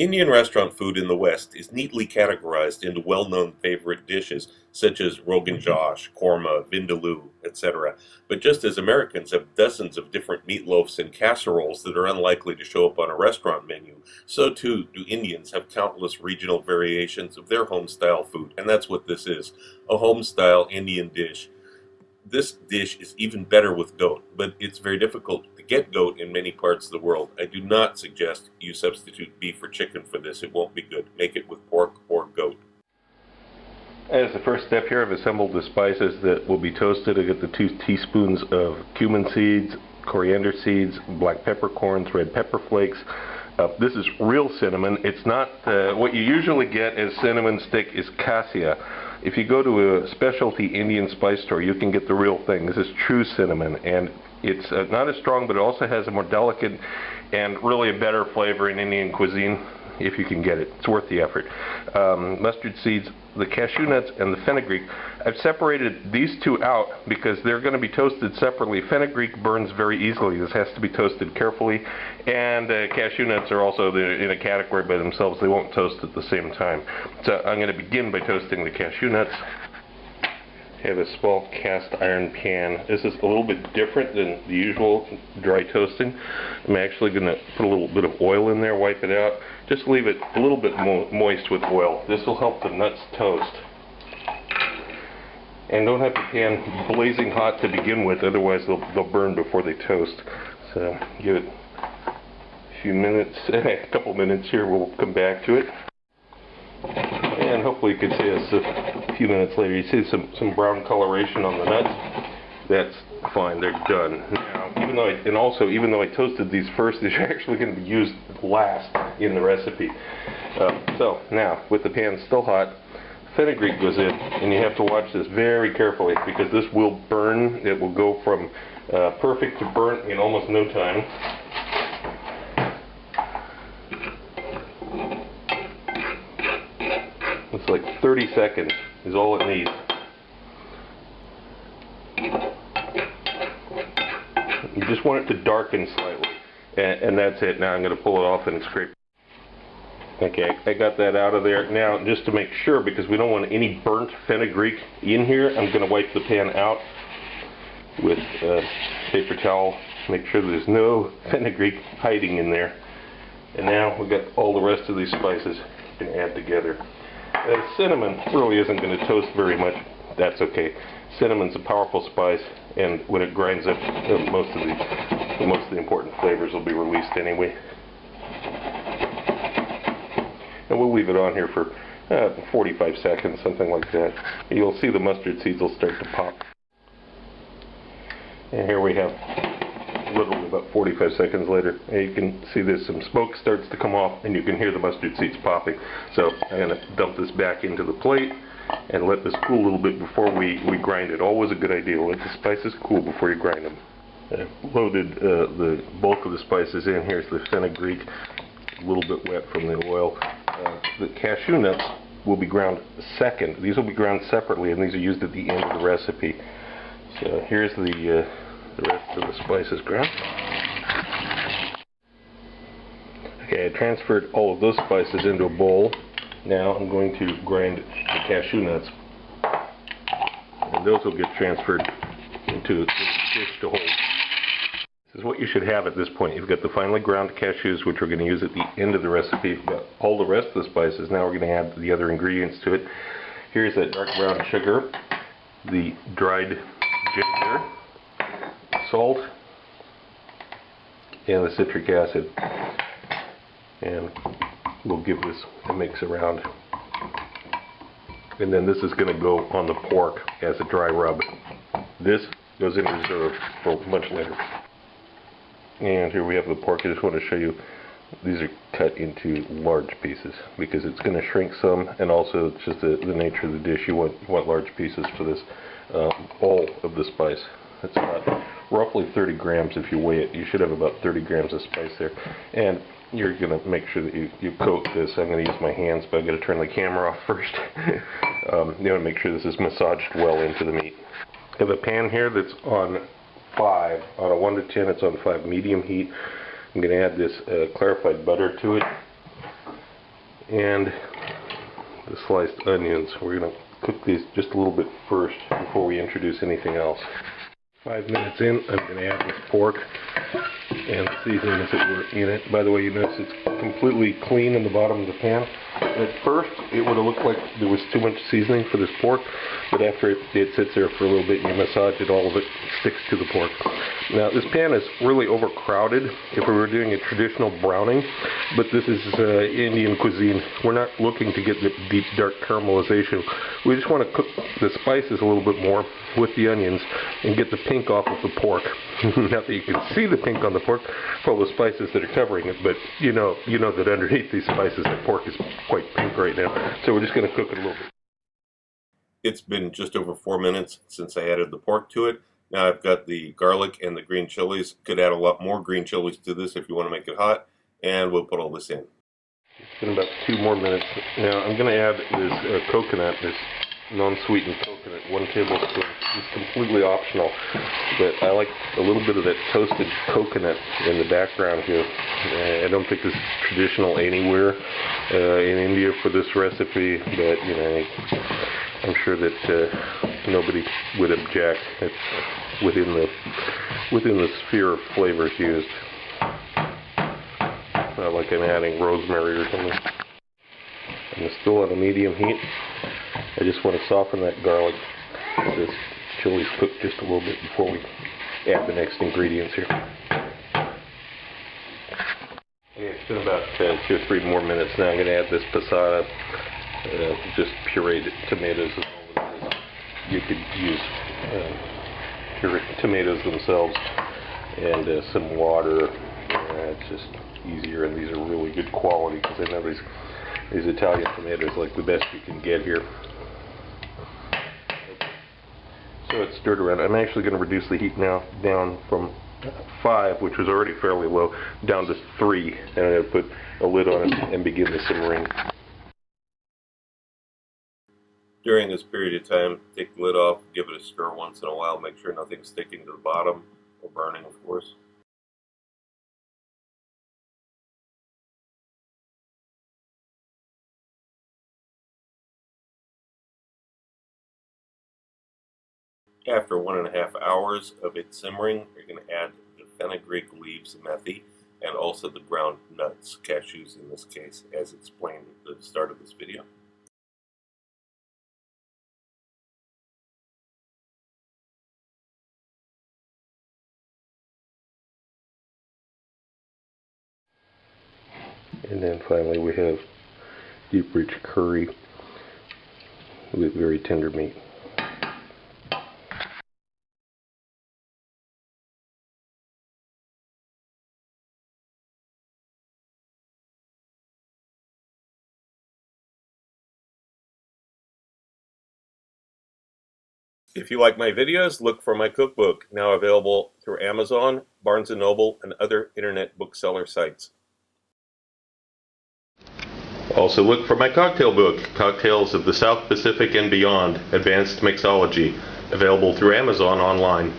Indian restaurant food in the West is neatly categorized into well-known favorite dishes such as Rogan Josh, korma, vindaloo, etc. But just as Americans have dozens of different meatloafs and casseroles that are unlikely to show up on a restaurant menu, so too do Indians have countless regional variations of their home-style food, and that's what this is, a home-style Indian dish. This dish is even better with goat, but it's very difficult to get goat in many parts of the world. I do not suggest you substitute beef or chicken for this. It won't be good. Make it with pork or goat. As the first step here, I've assembled the spices that will be toasted. I get the 2 teaspoons of cumin seeds, coriander seeds, black peppercorns, red pepper flakes. This is real cinnamon. It's not what you usually get as cinnamon stick is cassia. If you go to a specialty Indian spice store, you can get the real thing. This is true cinnamon, and it's not as strong, but it also has a more delicate and really a better flavor in Indian cuisine if you can get it. It's worth the effort. Mustard seeds, the cashew nuts, and the fenugreek. I've separated these 2 out because they're going to be toasted separately. Fenugreek burns very easily. This has to be toasted carefully, and cashew nuts are also in a category by themselves. They won't toast at the same time. So I'm going to begin by toasting the cashew nuts. I have a small cast iron pan. This is a little bit different than the usual dry toasting. I'm actually going to put a little bit of oil in there, wipe it out. Just leave it a little bit moist with oil. This will help the nuts toast. And don't have the pan blazing hot to begin with, otherwise they'll burn before they toast. So give it a few minutes, a couple minutes here, we'll come back to it. And hopefully you can see us a few minutes later. You see some brown coloration on the nuts. That's fine, they're done. Now, even though I toasted these first, these are actually going to be used last in the recipe. So now, with the pan still hot, fenugreek goes in, and you have to watch this very carefully because this will burn. It will go from perfect to burnt in almost no time. It's like 30 seconds is all it needs. You just want it to darken slightly, and that's it. Now I'm going to pull it off and scrape. Okay, I got that out of there. Now, just to make sure, because we don't want any burnt fenugreek in here, I'm going to wipe the pan out with a paper towel. Make sure there's no fenugreek hiding in there. And now we've got all the rest of these spices we can add together. Cinnamon really isn't going to toast very much. That's okay. Cinnamon's a powerful spice, and when it grinds up, most of the important flavors will be released anyway. And we'll leave it on here for 45 seconds, something like that. You'll see the mustard seeds will start to pop. And here we have literally about 45 seconds later. And you can see there's some smoke starts to come off, and you can hear the mustard seeds popping. So I'm going to dump this back into the plate and let this cool a little bit before we grind it. Always a good idea. Let the spices cool before you grind them. Loaded the bulk of the spices in. Here's the fenugreek, a little bit wet from the oil. The cashew nuts will be ground second. These will be ground separately, and these are used at the end of the recipe. So here's the rest of the spices ground. Okay, I transferred all of those spices into a bowl. Now I'm going to grind the cashew nuts, and those will get transferred into the dish to hold. This is what you should have at this point. You've got the finely ground cashews, which we're going to use at the end of the recipe. You've got all the rest of the spices. Now we're going to add the other ingredients to it. Here's that dark brown sugar, the dried ginger, salt, and the citric acid. And we'll give this a mix around. And then this is going to go on the pork as a dry rub. This goes in reserve for much later. And here we have the pork. I just want to show you, these are cut into large pieces because it's going to shrink some, and also it's just the nature of the dish. You want large pieces for this. All of the spice. It's about roughly 30 grams if you weigh it. You should have about 30 grams of spice there. And you're going to make sure that you coat this. I'm going to use my hands, but I've got to turn the camera off first. You want to make sure this is massaged well into the meat. I have a pan here that's on 5. On a 1 to 10, it's on 5 medium heat. I'm going to add this clarified butter to it. and the sliced onions. We're going to cook these just a little bit first before we introduce anything else. 5 minutes in, I'm going to add the pork and the seasonings that were in it. By the way, you notice it's completely clean in the bottom of the pan. At first, it would have looked like there was too much seasoning for this pork, but after it sits there for a little bit and you massage it, all of it sticks to the pork. Now, this pan is really overcrowded if we were doing a traditional browning, but this is Indian cuisine. We're not looking to get the deep, dark caramelization. We just want to cook the spices a little bit more with the onions and get the pink off of the pork. Not that you can see the pink on the pork for all the spices that are covering it, but you know that underneath these spices the pork is quite pink right now. So we're just going to cook it a little bit. It's been just over 4 minutes since I added the pork to it. Now I've got the garlic and the green chilies. Could add a lot more green chilies to this if you want to make it hot, and we'll put all this in. It's been about 2 more minutes. Now I'm going to add this coconut, this non-sweetened coconut, 1 tablespoon. It's completely optional, but I like a little bit of that toasted coconut in the background here. I don't think this is traditional anywhere in India for this recipe, but I'm sure that nobody would object. It's within the sphere of flavors used. Not like I'm adding rosemary or something. I'm still on a medium heat. I just want to soften that garlic. This chili's cooked just a little bit before we add the next ingredients here. Okay, it's been about 2 or 3 more minutes now. I'm going to add this passata, just pureed tomatoes. You could use pureed tomatoes themselves and some water. It's just easier, and these are really good quality because I know these Italian tomatoes like the best you can get here. So it's stirred around. I'm actually going to reduce the heat now down from 5, which was already fairly low, down to 3, and I'm going to put a lid on it and begin the simmering. During this period of time, take the lid off, give it a stir once in a while, make sure nothing's sticking to the bottom or burning, of course. After 1.5 hours of it simmering, you're going to add the fenugreek leaves, methi, and also the ground nuts, cashews in this case, as explained at the start of this video. And then finally we have deep rich curry with very tender meat. If you like my videos, look for my cookbook, now available through Amazon, Barnes & Noble, and other internet bookseller sites. Also look for my cocktail book, Cocktails of the South Pacific and Beyond, Advanced Mixology, available through Amazon online.